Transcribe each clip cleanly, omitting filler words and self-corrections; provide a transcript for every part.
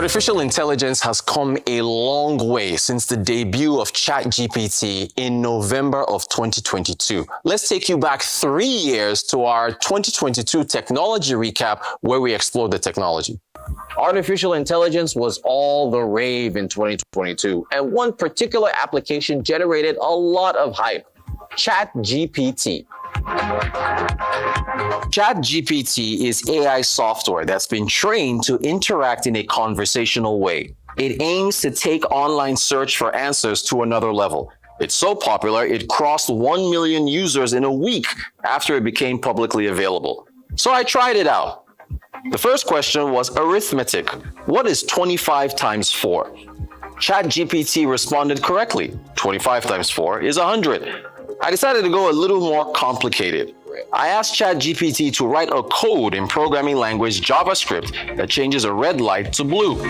Artificial intelligence has come a long way since the debut of ChatGPT in November of 2022. Let's take you back 3 years to our 2022 technology recap where we explored the technology. Artificial intelligence was all the rave in 2022, and one particular application generated a lot of hype: ChatGPT. ChatGPT is AI software that's been trained to interact in a conversational way. It aims to take online search for answers to another level. It's so popular, it crossed 1 million users in a week after it became publicly available. So I tried it out. The first question was arithmetic. What is 25 times 4? ChatGPT responded correctly. 25 times 4 is 100. I decided to go a little more complicated. I asked ChatGPT to write a code in programming language JavaScript that changes a red light to blue.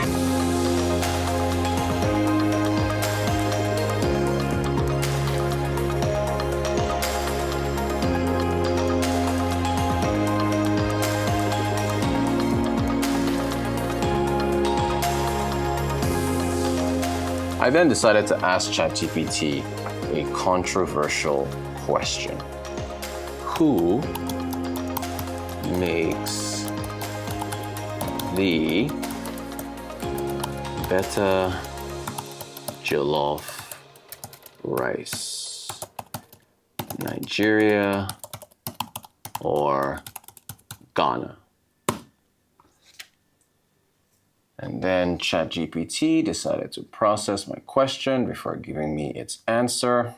I then decided to ask ChatGPT a controversial question. Who makes the better jollof rice? Nigeria or Ghana? And then ChatGPT decided to process my question before giving me its answer.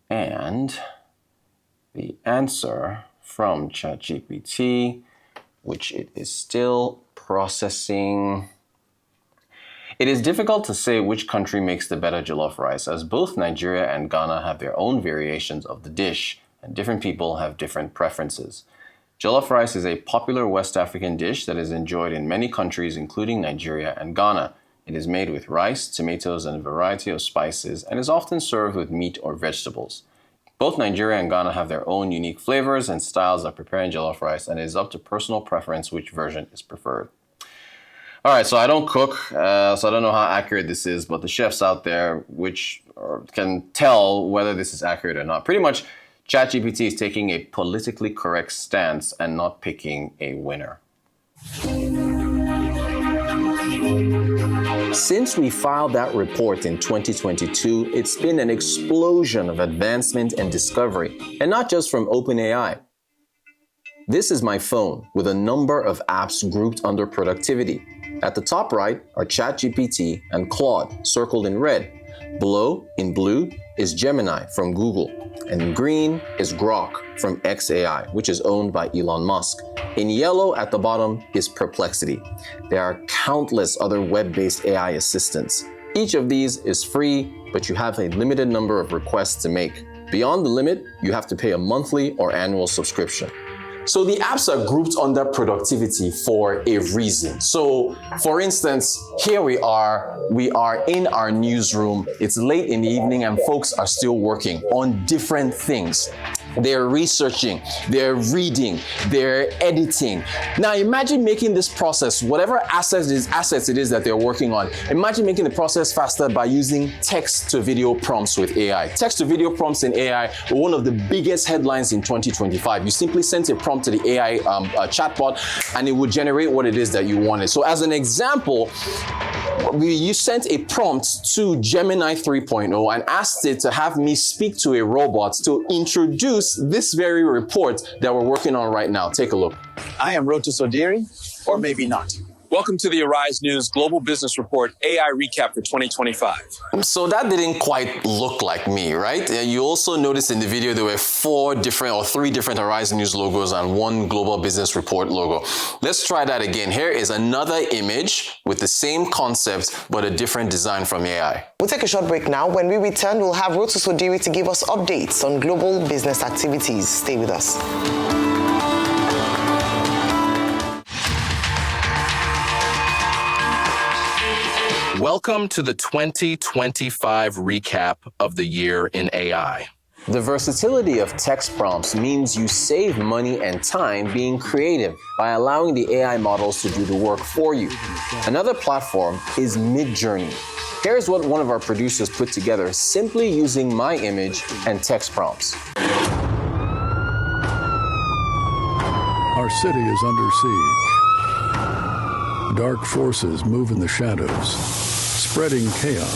And the answer from ChatGPT, which it is still processing. It is difficult to say which country makes the better jollof rice, as both Nigeria and Ghana have their own variations of the dish, and different people have different preferences. Jollof rice is a popular West African dish that is enjoyed in many countries, including Nigeria and Ghana. It is made with rice, tomatoes, and a variety of spices, and is often served with meat or vegetables. Both Nigeria and Ghana have their own unique flavors and styles of preparing jollof rice, and it is up to personal preference which version is preferred. All right, so I don't cook, so I don't know how accurate this is, but the chefs out there can tell whether this is accurate or not. Pretty much, ChatGPT is taking a politically correct stance and not picking a winner. Since we filed that report in 2022, it's been an explosion of advancement and discovery, and not just from OpenAI. This is my phone with a number of apps grouped under productivity. At the top right are ChatGPT and Claude, circled in red. Below, in blue, is Gemini from Google. And in green is Grok from xAI, which is owned by Elon Musk. In yellow at the bottom is Perplexity. There are countless other web-based AI assistants. Each of these is free, but you have a limited number of requests to make. Beyond the limit, you have to pay a monthly or annual subscription. So the apps are grouped under productivity for a reason. So for instance, here we are in our newsroom. It's late in the evening and folks are still working on different things. They're researching, they're reading, they're editing. Now imagine making this process, whatever assets it is that they're working on, imagine making the process faster by using text-to-video prompts with AI. Text-to-video prompts in AI were one of the biggest headlines in 2025. You simply sent a prompt to the AI chatbot and it would generate what it is that you wanted. So as an example, you sent a prompt to Gemini 3.0 and asked it to have me speak to a robot to introduce this very report that we're working on right now. Take a look. I am Rotus Oddiri, or maybe not. Welcome to the Arise News Global Business Report AI Recap for 2025. So that didn't quite look like me, right? You also noticed in the video there were 3 different Arise News logos and 1 Global Business Report logo. Let's try that again. Here is another image with the same concept but a different design from AI. We'll take a short break now. When we return, we'll have Rotus Oddiri to give us updates on global business activities. Stay with us. Welcome to the 2025 recap of the year in AI. The versatility of text prompts means you save money and time being creative by allowing the AI models to do the work for you. Another platform is Midjourney. Here's what one of our producers put together simply using my image and text prompts. Our city is under siege. Dark forces move in the shadows, spreading chaos,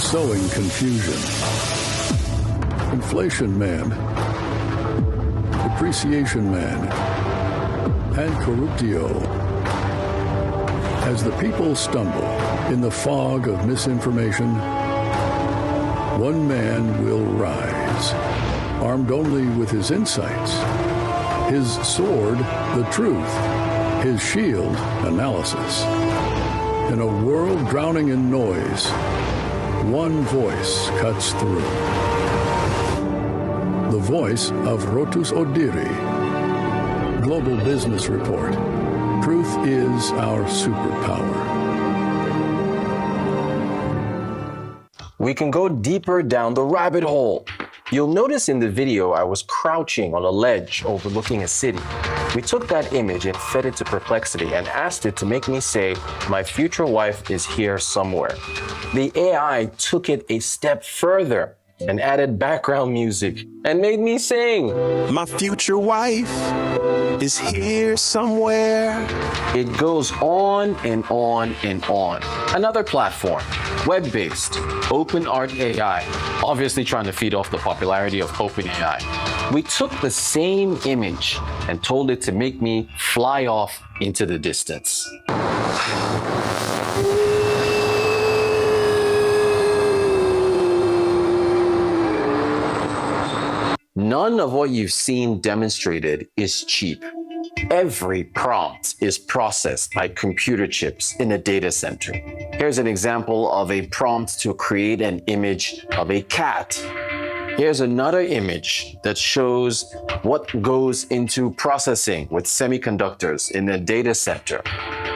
sowing confusion. Inflation man, depreciation man, and corruptio. As the people stumble in the fog of misinformation, one man will rise, armed only with his insights, his sword, the truth, his shield, analysis. In a world drowning in noise, one voice cuts through. The voice of Rotus Oddiri. Global Business Report. Truth is our superpower. We can go deeper down the rabbit hole. You'll notice in the video I was crouching on a ledge overlooking a city. We took that image and fed it to Perplexity and asked it to make me say, my future wife is here somewhere. The AI took it a step further and added background music and made me sing. My future wife is here somewhere. It goes on and on and on. Another platform, web-based, OpenArt AI, obviously trying to feed off the popularity of OpenAI. We took the same image and told it to make me fly off into the distance. None of what you've seen demonstrated is cheap. Every prompt is processed by computer chips in a data center. Here's an example of a prompt to create an image of a cat. Here's another image that shows what goes into processing with semiconductors in a data center.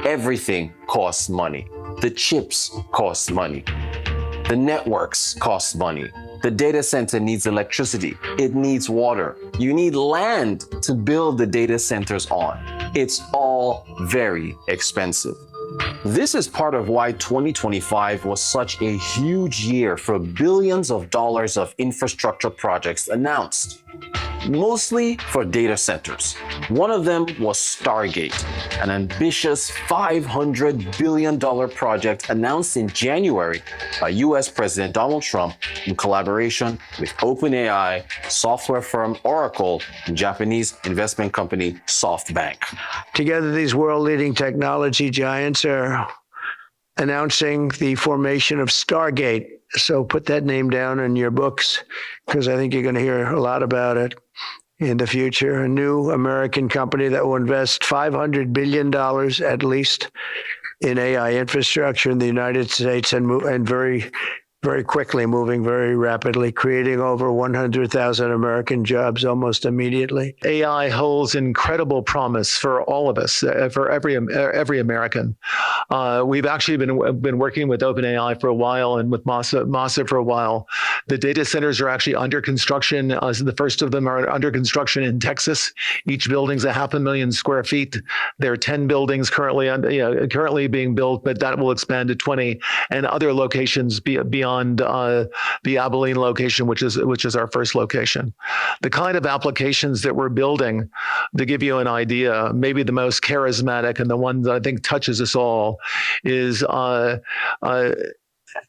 Everything costs money. The chips cost money. The networks cost money. The data center needs electricity. It needs water. You need land to build the data centers on. It's all very expensive. This is part of why 2025 was such a huge year for billions of dollars of infrastructure projects announced, mostly for data centers. One of them was Stargate, an ambitious $500 billion project announced in January by U.S. President Donald Trump in collaboration with OpenAI, software firm Oracle, and Japanese investment company SoftBank. Together, these world-leading technology giants are announcing the formation of Stargate. So put that name down in your books, because I think you're going to hear a lot about it in the future. A new American company that will invest $500 billion at least in AI infrastructure in the United States and very, very quickly, moving very rapidly, creating over 100,000 American jobs almost immediately. AI holds incredible promise for all of us, for every American. We've actually been working with OpenAI for a while and with Masa for a while. The data centers are actually under construction. The first of them are under construction in Texas. Each building's 500,000 square feet. There are 10 buildings currently being built, but that will expand to 20 and other locations beyond the Abilene location, which is our first location. The kind of applications that we're building, to give you an idea, maybe the most charismatic and the one that I think touches us all is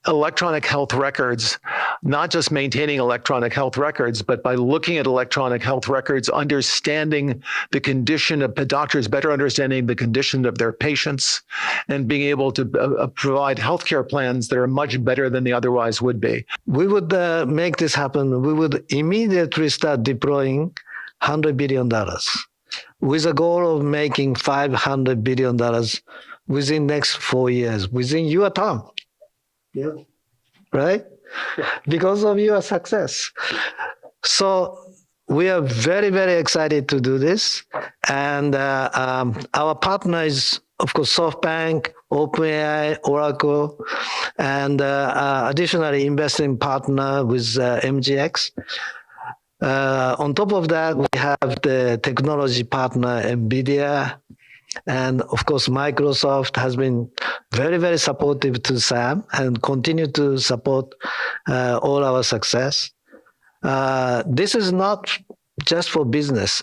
electronic health records, not just maintaining electronic health records, but by looking at electronic health records, understanding the condition of doctors, better understanding the condition of their patients, and being able to provide healthcare plans that are much better than they otherwise would be. We would make this happen. We would immediately start deploying $100 billion with a goal of making $500 billion within next 4 years, within your term. Yeah. Right? Because of your success. So we are very, very excited to do this. And our partner is, of course, SoftBank, OpenAI, Oracle, and additionally investing partner with MGX. On top of that, we have the technology partner Nvidia, and of course, Microsoft has been very, very supportive to Sam and continue to support all our success. This is not just for business.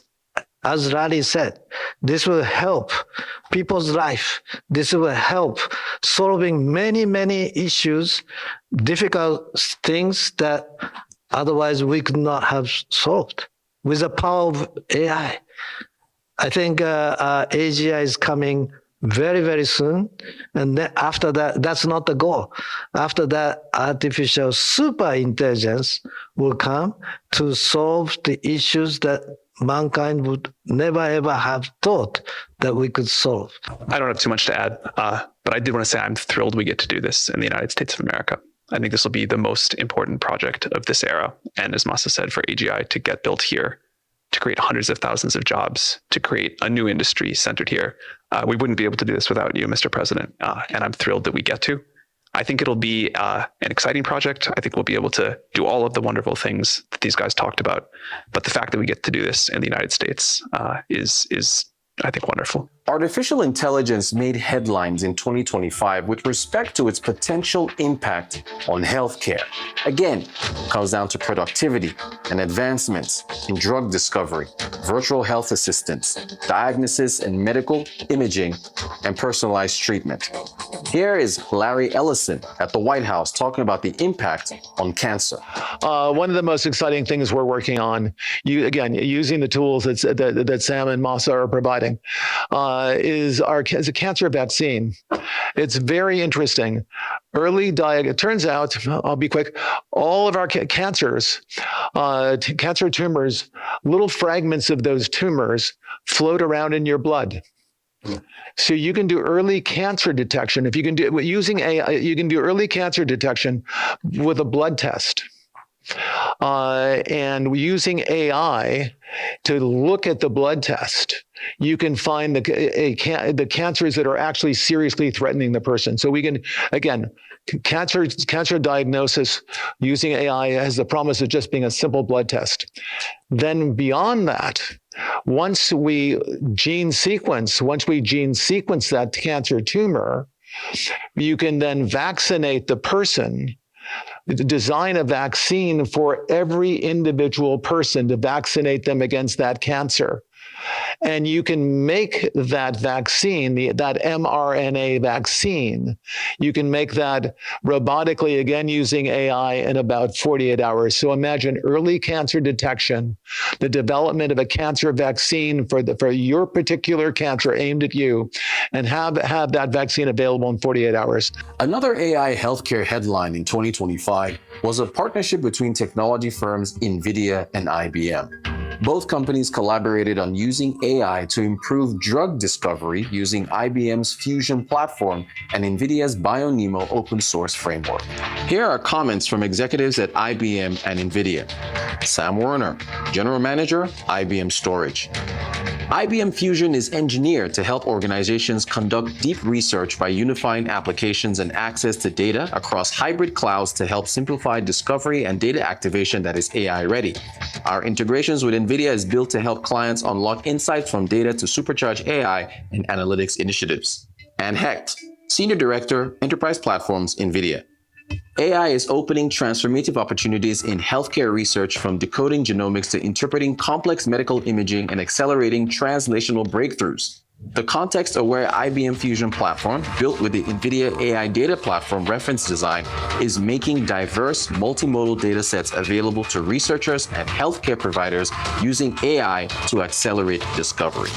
As Larry said, this will help people's life. This will help solving many, many issues, difficult things that otherwise we could not have solved with the power of AI. I think AGI is coming very, very soon. And then after that, that's not the goal. After that, artificial super intelligence will come to solve the issues that mankind would never, ever have thought that we could solve. I don't have too much to add, but I did want to say I'm thrilled we get to do this in the United States of America. I think this will be the most important project of this era. And as Masa said, for AGI to get built here, to create hundreds of thousands of jobs, to create a new industry centered here. We wouldn't be able to do this without you, Mr. President. And I'm thrilled that we get to. I think it'll be an exciting project. I think we'll be able to do all of the wonderful things that these guys talked about. But the fact that we get to do this in the United States is, I think, wonderful. Artificial intelligence made headlines in 2025 with respect to its potential impact on healthcare. Again, it comes down to productivity and advancements in drug discovery, virtual health assistance, diagnosis and medical imaging, and personalized treatment. Here is Larry Ellison at the White House talking about the impact on cancer. One of the most exciting things we're working on, using the tools that Sam and Masa are providing, is a cancer vaccine. It's very interesting. It turns out, I'll be quick, all of our cancers, cancer tumors, little fragments of those tumors float around in your blood. So you can do early cancer detection. If you can do using AI, you can do early cancer detection with a blood test. And using AI to look at the blood test, you can find the cancers that are actually seriously threatening the person. So we can, again, cancer diagnosis using AI has the promise of just being a simple blood test. Then beyond that, once we gene sequence that cancer tumor, you can then vaccinate the person, design a vaccine for every individual person to vaccinate them against that cancer. And you can make that vaccine, that mRNA vaccine, you can make that robotically, again, using AI in about 48 hours. So imagine early cancer detection, the development of a cancer vaccine for your particular cancer aimed at you, and have that vaccine available in 48 hours. Another AI healthcare headline in 2025 was a partnership between technology firms Nvidia and IBM. Both companies collaborated on using AI to improve drug discovery using IBM's Fusion platform and Nvidia's BioNeMo open source framework. Here are comments from executives at IBM and Nvidia. Sam Werner, General Manager, IBM Storage. IBM Fusion is engineered to help organizations conduct deep research by unifying applications and access to data across hybrid clouds to help simplify discovery and data activation that is AI ready. Our integrations with Nvidia is built to help clients unlock insights from data to supercharge AI and analytics initiatives. Ann Hecht, Senior Director, Enterprise Platforms, Nvidia. AI is opening transformative opportunities in healthcare research, from decoding genomics to interpreting complex medical imaging and accelerating translational breakthroughs. The context-aware IBM Fusion platform, built with the NVIDIA AI Data Platform reference design, is making diverse multimodal datasets available to researchers and healthcare providers using AI to accelerate discovery.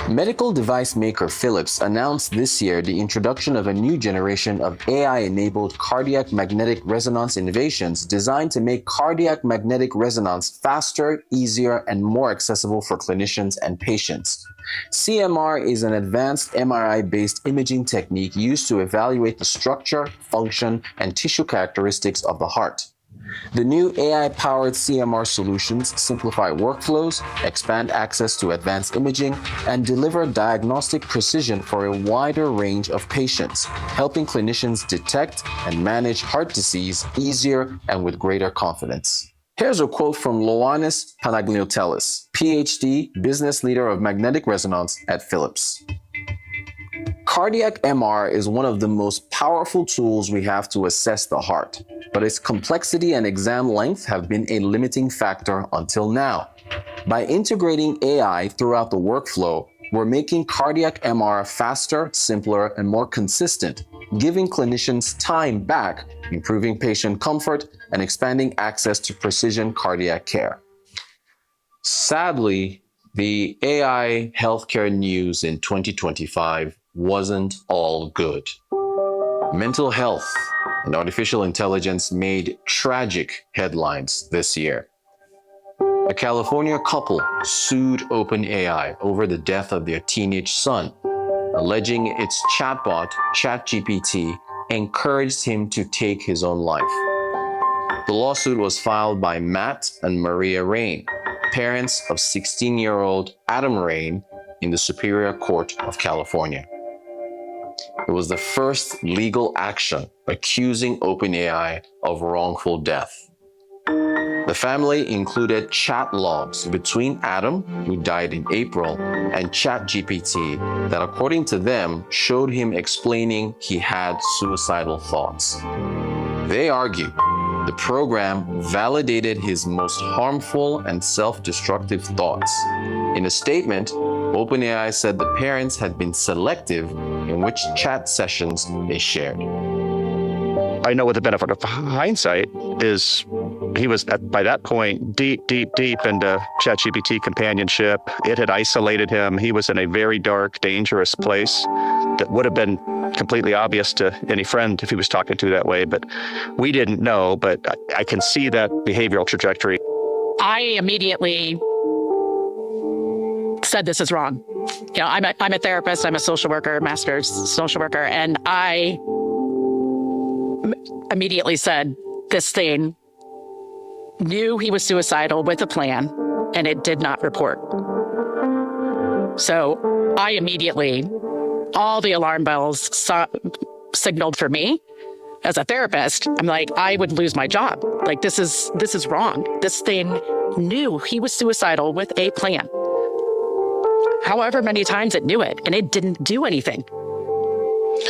Medical device maker Philips announced this year the introduction of a new generation of AI-enabled cardiac magnetic resonance innovations designed to make cardiac magnetic resonance faster, easier, and more accessible for clinicians and patients. CMR is an advanced MRI-based imaging technique used to evaluate the structure, function, and tissue characteristics of the heart. The new AI-powered CMR solutions simplify workflows, expand access to advanced imaging, and deliver diagnostic precision for a wider range of patients, helping clinicians detect and manage heart disease easier and with greater confidence. Here's a quote from Ioannis Panagliotelis, PhD, business leader of magnetic resonance at Philips. Cardiac MR is one of the most powerful tools we have to assess the heart, but its complexity and exam length have been a limiting factor until now. By integrating AI throughout the workflow, we're making cardiac MR faster, simpler, and more consistent, giving clinicians time back, improving patient comfort, and expanding access to precision cardiac care. Sadly, the AI healthcare news in 2025 wasn't all good. Mental health and artificial intelligence made tragic headlines this year. A California couple sued OpenAI over the death of their teenage son, alleging its chatbot, ChatGPT, encouraged him to take his own life. The lawsuit was filed by Matt and Maria Rain, parents of 16-year-old Adam Rain, in the Superior Court of California. It was the first legal action accusing OpenAI of wrongful death. The family included chat logs between Adam, who died in April, and ChatGPT that, according to them, showed him explaining he had suicidal thoughts. They argue the program validated his most harmful and self-destructive thoughts. In a statement, OpenAI said the parents had been selective in which chat sessions they shared. I know what the benefit of hindsight is. He was, by that point, deep into ChatGPT companionship. It had isolated him. He was in a very dark, dangerous place that would have been completely obvious to any friend if he was talking to that way. But we didn't know, but I can see that behavioral trajectory. I immediately said this is wrong. You know, I'm a therapist, I'm a social worker, master's social worker, and I immediately said this thing knew he was suicidal with a plan, and it did not report. So I immediately, all the alarm bells signaled for me as a therapist. I'm like, I would lose my job. Like, this is wrong. This thing knew he was suicidal with a plan. However many times it knew it, and it didn't do anything.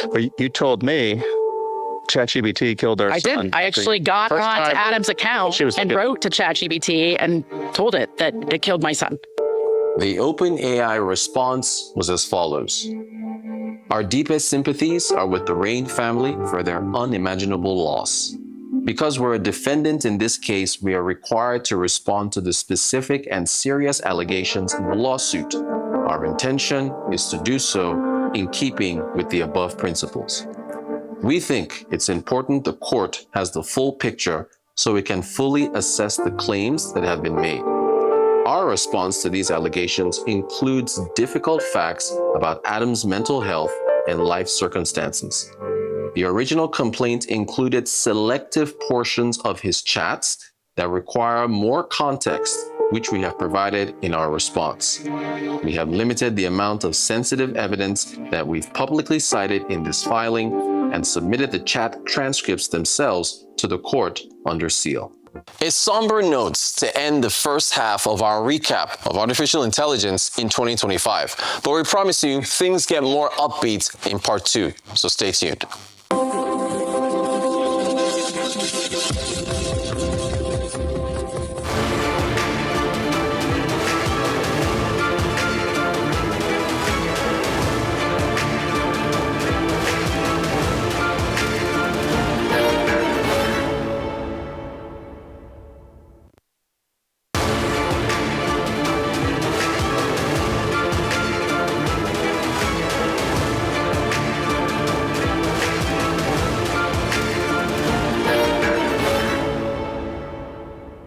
Well, you told me ChatGPT killed our son. I did. I actually got on to Adam's account and wrote to ChatGPT and told it that it killed my son. The OpenAI response was as follows. Our deepest sympathies are with the Rain family for their unimaginable loss. Because we're a defendant in this case, we are required to respond to the specific and serious allegations in the lawsuit. Our intention is to do so in keeping with the above principles. We think it's important the court has the full picture so it can fully assess the claims that have been made. Our response to these allegations includes difficult facts about Adam's mental health and life circumstances. The original complaint included selective portions of his chats that require more context, which we have provided in our response. We have limited the amount of sensitive evidence that we've publicly cited in this filing and submitted the chat transcripts themselves to the court under seal. A somber note to end the first half of our recap of artificial intelligence in 2025. But we promise you things get more upbeat in part 2, so stay tuned.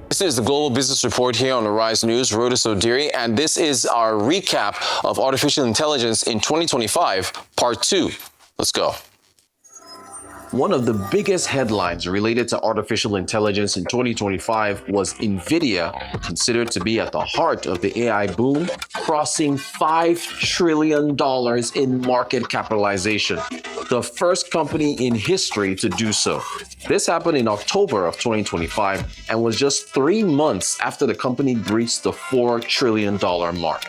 This is the Global Business Report here on Arise News, Rotus Oddiri, and this is our recap of artificial intelligence in 2025, part 2. Let's go. One of the biggest headlines related to artificial intelligence in 2025 was Nvidia, considered to be at the heart of the AI boom, crossing $5 trillion in market capitalization, the first company in history to do so. This happened in October of 2025 and was just 3 months after the company breached the $4 trillion mark.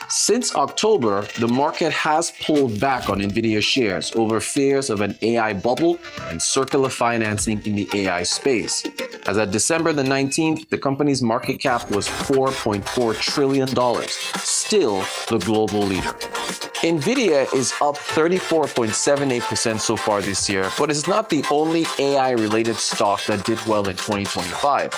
Since October, the market has pulled back on Nvidia shares over fears of an AI bubble and circular financing in the AI space. As of December the 19th, the company's market cap was $4.4 trillion, still the global leader. Nvidia is up 34.78% so far this year, but it's not the only AI-related stock that did well in 2025.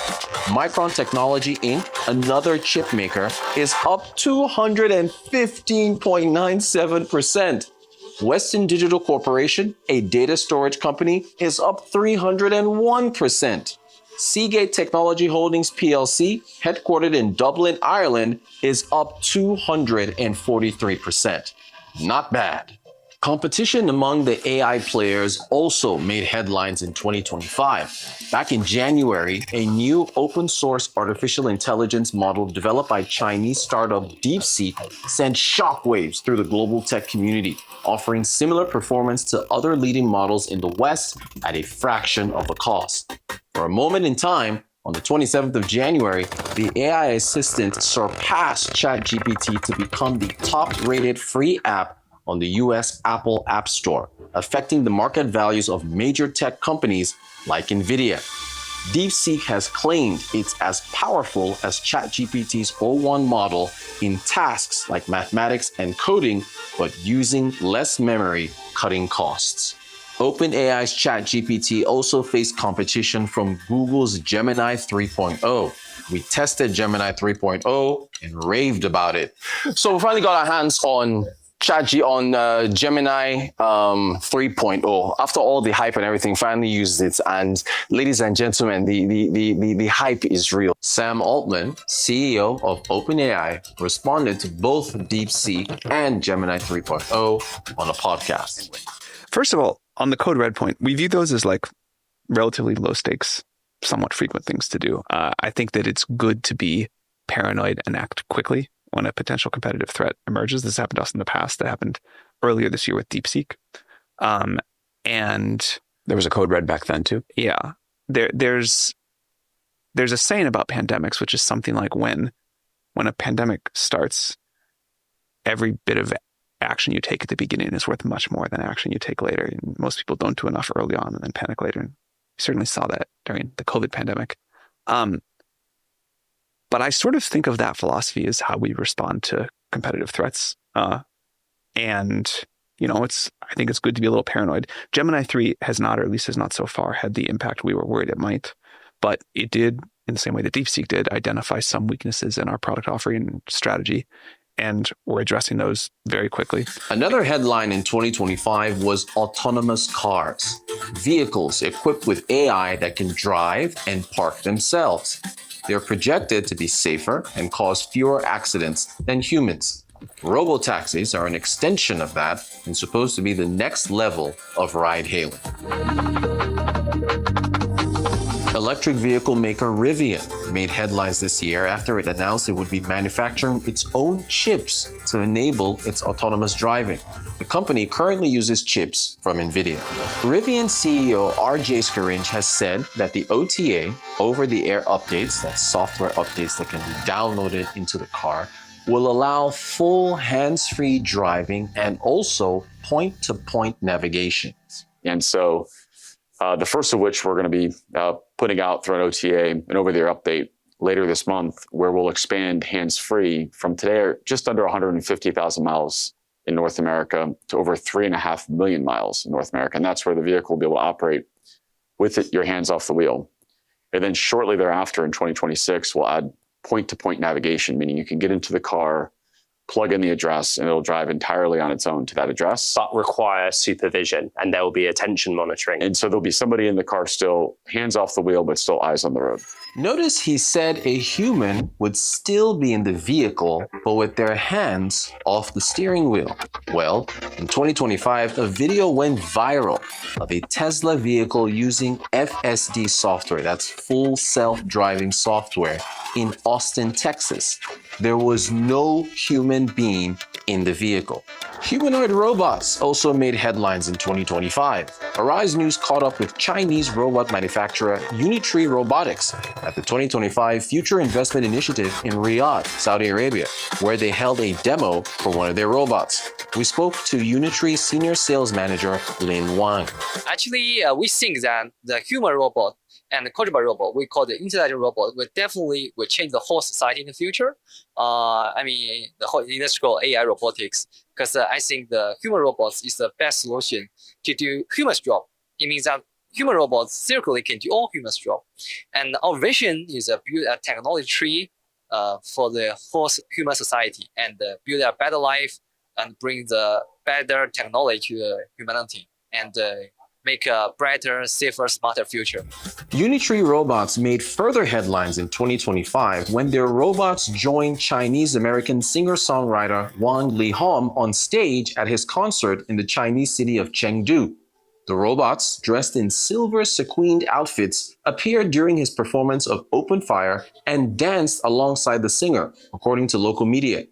Micron Technology Inc., another chip maker, is up 215.97%. Western Digital Corporation, a data storage company, is up 301%. Seagate Technology Holdings plc, headquartered in Dublin, Ireland, is up 243%. Not bad. Competition among the AI players also made headlines in 2025. Back in January, a new open-source artificial intelligence model developed by Chinese startup DeepSeek sent shockwaves through the global tech community, offering similar performance to other leading models in the West at a fraction of the cost. For a moment in time, on the 27th of January, the AI assistant surpassed ChatGPT to become the top-rated free app on the U.S. Apple App Store, affecting the market values of major tech companies like Nvidia. DeepSeek has claimed it's as powerful as ChatGPT's o1 model in tasks like mathematics and coding, but using less memory, cutting costs. OpenAI's ChatGPT also faced competition from Google's Gemini 3.0. We tested Gemini 3.0 and raved about it. So we finally got our hands on Gemini 3.0. After all the hype and everything, finally used it. And ladies and gentlemen, the hype is real. Sam Altman, CEO of OpenAI, responded to both DeepSeek and Gemini 3.0 on a podcast. First of all, on the code red point, we view those as like relatively low stakes, somewhat frequent things to do. I think that it's good to be paranoid and act quickly when a potential competitive threat emerges. This happened to us in the past. That happened earlier this year with DeepSeek. And there was a code red back then too. Yeah. There's a saying about pandemics, which is something like when a pandemic starts, every bit of action you take at the beginning is worth much more than action you take later. And most people don't do enough early on and then panic later. And we certainly saw that during the COVID pandemic. But I sort of think of that philosophy as how we respond to competitive threats. And, you know, I think it's good to be a little paranoid. Gemini 3 has not, or at least has not so far, had the impact we were worried it might. But it did, in the same way that DeepSeek did, identify some weaknesses in our product offering strategy. And we're addressing those very quickly. Another headline in 2025 was autonomous cars, vehicles equipped with AI that can drive and park themselves. They're projected to be safer and cause fewer accidents than humans. Robotaxis are an extension of that and supposed to be the next level of ride-hailing. Electric vehicle maker Rivian made headlines this year after it announced it would be manufacturing its own chips to enable its autonomous driving. The company currently uses chips from Nvidia. Rivian CEO RJ Scaringe has said that the OTA, over-the-air updates, that's software updates that can be downloaded into the car, will allow full hands-free driving and also point-to-point navigation. And so the first of which we're going to be putting out through an OTA, an over-the-air update, later this month, where we'll expand hands-free from today just under 150,000 miles in North America to over 3.5 million miles in North America. And that's where the vehicle will be able to operate with your hands off the wheel. And then shortly thereafter in 2026, we'll add point-to-point navigation, meaning you can get into the car, plug in the address, and it'll drive entirely on its own to that address. But require supervision, and there will be attention monitoring. And so there'll be somebody in the car still, hands off the wheel, but still eyes on the road. Notice he said a human would still be in the vehicle, but with their hands off the steering wheel. Well, in 2025, a video went viral of a Tesla vehicle using FSD software, that's full self-driving software, in Austin, Texas. There was no human being in the vehicle. Humanoid robots also made headlines in 2025. Arise News caught up with Chinese robot manufacturer Unitree Robotics at the 2025 Future Investment Initiative in Riyadh, Saudi Arabia, where they held a demo for one of their robots. We spoke to Unitree Senior Sales Manager Lin Wang. Actually, we think that the human robot and the cultural robot, we call the intelligent robot, will change the whole society in the future. The whole industrial AI robotics, because I think the human robots is the best solution to do human's job. It means that human robots theoretically can do all humans' job. And our vision is to build a technology tree for the whole human society and build a better life and bring the better technology to humanity and make a brighter, safer, smarter future. Unitree Robots made further headlines in 2025 when their robots joined Chinese-American singer-songwriter Wang Lihom on stage at his concert in the Chinese city of Chengdu. The robots, dressed in silver sequined outfits, appeared during his performance of Open Fire and danced alongside the singer, according to local media.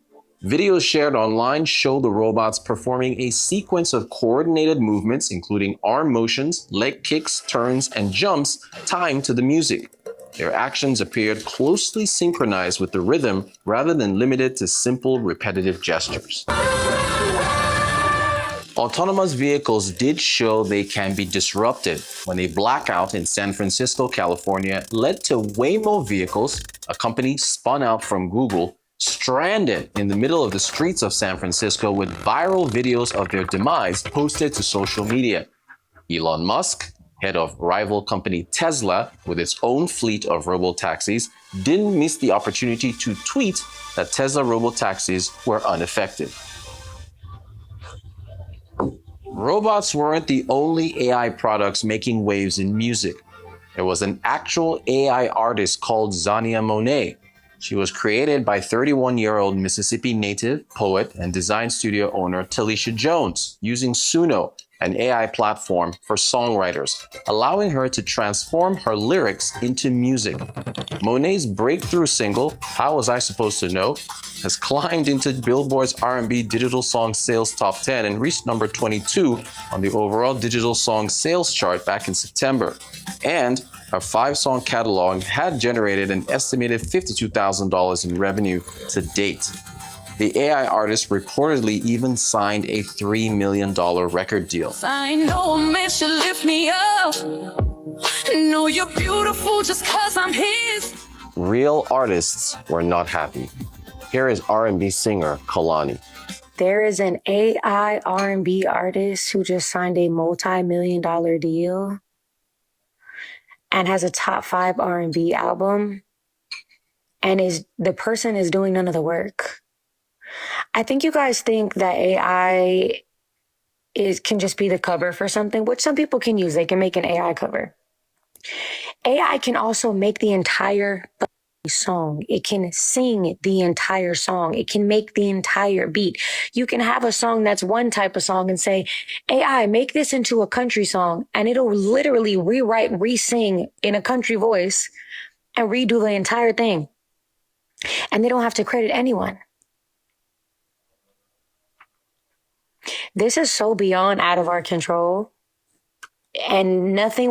Videos shared online show the robots performing a sequence of coordinated movements, including arm motions, leg kicks, turns, and jumps timed to the music. Their actions appeared closely synchronized with the rhythm rather than limited to simple, repetitive gestures. Autonomous vehicles did show they can be disrupted when a blackout in San Francisco, California led to Waymo vehicles, a company spun out from Google, stranded in the middle of the streets of San Francisco with viral videos of their demise posted to social media. Elon Musk, head of rival company Tesla, with its own fleet of robotaxis, didn't miss the opportunity to tweet that Tesla robotaxis were unaffected. Robots weren't the only AI products making waves in music. There was an actual AI artist called Zania Monet. She was created by 31-year-old Mississippi native, poet, and design studio owner Talisha Jones using Suno, an AI platform for songwriters, allowing her to transform her lyrics into music. Monet's breakthrough single, How Was I Supposed to Know?, has climbed into Billboard's R&B digital song sales top 10 and reached number 22 on the overall digital song sales chart back in September. And her 5-song catalog had generated an estimated $52,000 in revenue to date. The AI artist reportedly even signed a $3 million record deal. I know a man should lift me up. Know you're beautiful just 'cause I'm his. Real artists were not happy. Here is R&B singer Kalani. There is an AI R&B artist who just signed a multi-million-dollar deal and has a top 5 R&B album, and the person is doing none of the work. I think you guys think that AI can just be the cover for something, which some people can use. They can make an AI cover. AI can also make the entire song. It can sing the entire song. It can make the entire beat. You can have a song that's one type of song and say, AI, make this into a country song, and it'll literally rewrite, re-sing in a country voice and redo the entire thing. And they don't have to credit anyone. This is so beyond out of our control. And nothing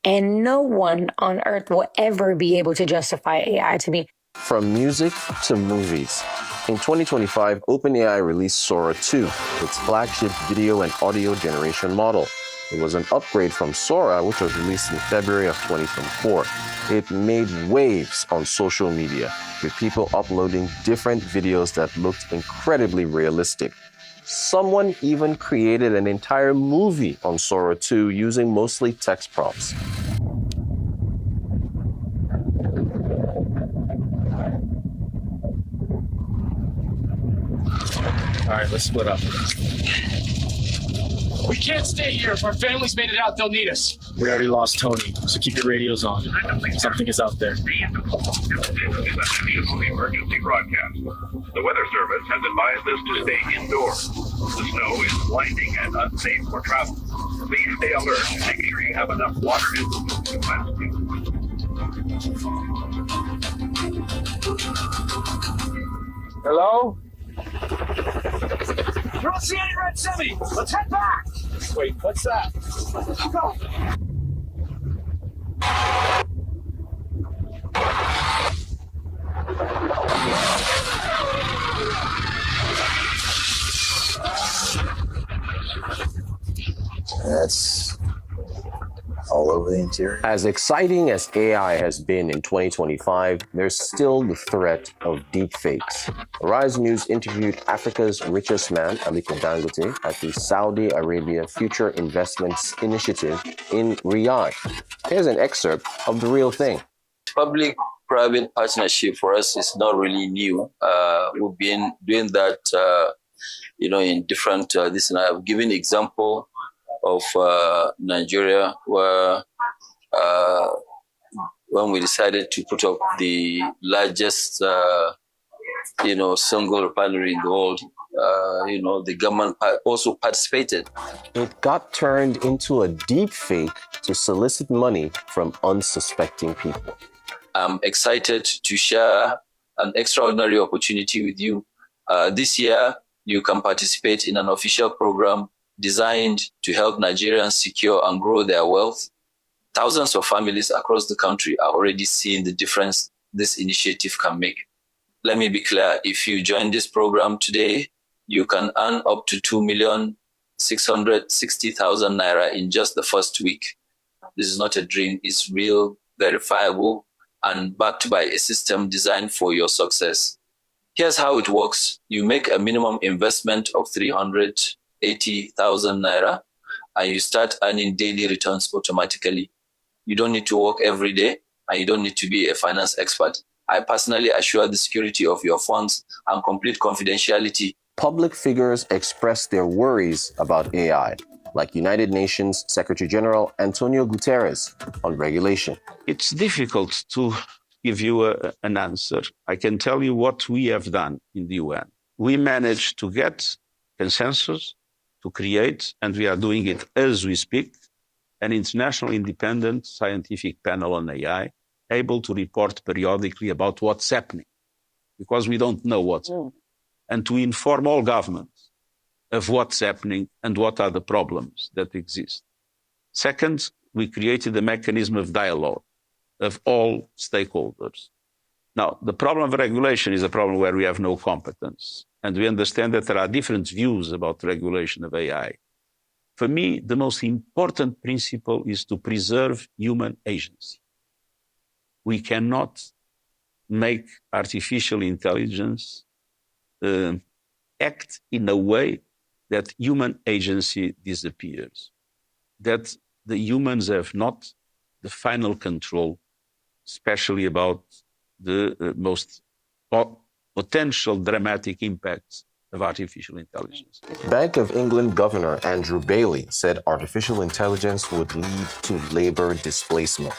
and no one on earth will ever be able to justify AI to me. From music to movies. In 2025, OpenAI released Sora 2, its flagship video and audio generation model. It was an upgrade from Sora, which was released in February of 2024. It made waves on social media, with people uploading different videos that looked incredibly realistic. Someone even created an entire movie on Sora 2 using mostly text prompts. All right, let's split up. We can't stay here. If our families made it out, they'll need us. We already lost Tony, so keep your radios on. Something is out there. Emergency broadcast. The Weather Service has advised us to stay indoors. The snow is blinding and unsafe for travel. Please stay alert and make sure you have enough water in to last you. Hello? I don't see any red semi. Let's head back. Wait, what's that? Go. That's all over the interior. As exciting as AI has been in 2025, there's still the threat of deepfakes. Arise News interviewed Africa's richest man, Aliko Dangote, at the Saudi Arabia Future Investments Initiative in Riyadh. Here's an excerpt of the real thing. Public-private partnership for us is not really new. We've been doing that, in different. And I've given example of Nigeria, where when we decided to put up the largest, single refinery in the world, the government also participated. It got turned into a deep fake to solicit money from unsuspecting people. I'm excited to share an extraordinary opportunity with you. This year, you can participate in an official program designed to help Nigerians secure and grow their wealth. Thousands of families across the country are already seeing the difference this initiative can make. Let me be clear, if you join this program today, you can earn up to 2,660,000 naira in just the first week. This is not a dream, it's real, verifiable, and backed by a system designed for your success. Here's how it works. You make a minimum investment of 380,000 naira, and you start earning daily returns automatically. You don't need to work every day, and you don't need to be a finance expert. I personally assure the security of your funds and complete confidentiality. Public figures express their worries about AI, like United Nations Secretary General Antonio Guterres on regulation. It's difficult to give you an answer. I can tell you what we have done in the UN. We managed to get consensus, to create, and we are doing it as we speak, an international independent scientific panel on AI, able to report periodically about what's happening, because we don't know what's happening, and to inform all governments of what's happening and what are the problems that exist. Second, we created a mechanism of dialogue of all stakeholders. Now, the problem of regulation is a problem where we have no competence, and we understand that there are different views about regulation of AI. For me, the most important principle is to preserve human agency. We cannot make artificial intelligence act in a way that human agency disappears, that the humans have not the final control, especially about the most potential dramatic impacts of artificial intelligence. Bank of England Governor Andrew Bailey said artificial intelligence would lead to labor displacement.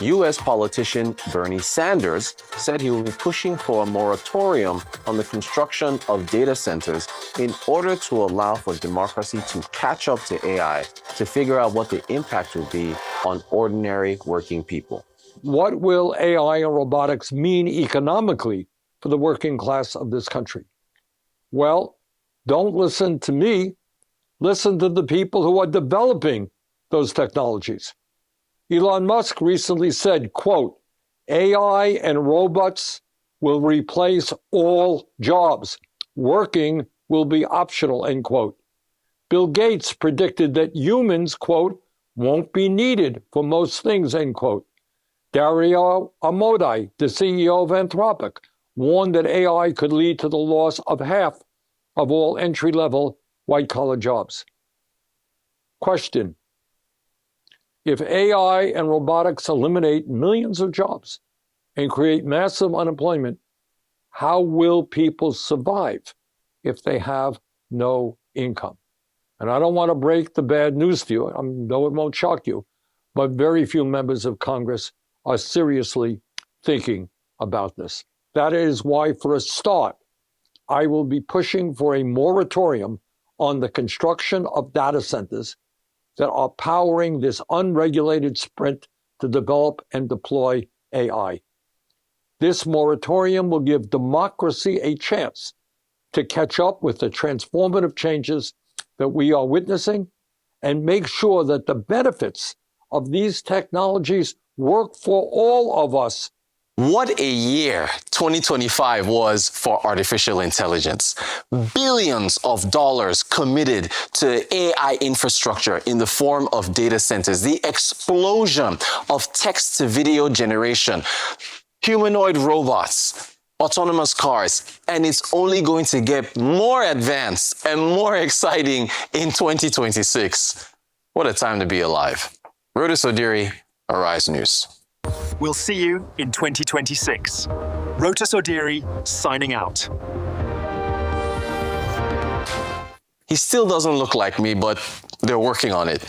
U.S. politician Bernie Sanders said he will be pushing for a moratorium on the construction of data centers in order to allow for democracy to catch up to AI to figure out what the impact will be on ordinary working people. What will AI and robotics mean economically for the working class of this country? Well, don't listen to me. Listen to the people who are developing those technologies. Elon Musk recently said, quote, AI and robots will replace all jobs. Working will be optional, end quote. Bill Gates predicted that humans, quote, won't be needed for most things, end quote. Dario Amodei, the CEO of Anthropic, warned that AI could lead to the loss of half of all entry-level white-collar jobs. Question: if AI and robotics eliminate millions of jobs and create massive unemployment, how will people survive? if they have no income. And I don't want to break the bad news to you. I know it won't shock you, but very few members of Congress are seriously thinking about this. That is why, for a start, I will be pushing for a moratorium on the construction of data centers that are powering this unregulated sprint to develop and deploy AI. This moratorium will give democracy a chance to catch up with the transformative changes that we are witnessing and make sure that the benefits of these technologies work for all of us. What a year 2025 was for artificial intelligence. Billions of dollars committed to AI infrastructure in the form of data centers. The explosion of text-to-video generation, humanoid robots, autonomous cars, and it's only going to get more advanced and more exciting in 2026. What a time to be alive. Rotus Oddiri, Arise News. We'll see you in 2026. Rotus Oddiri signing out. He still doesn't look like me, but they're working on it.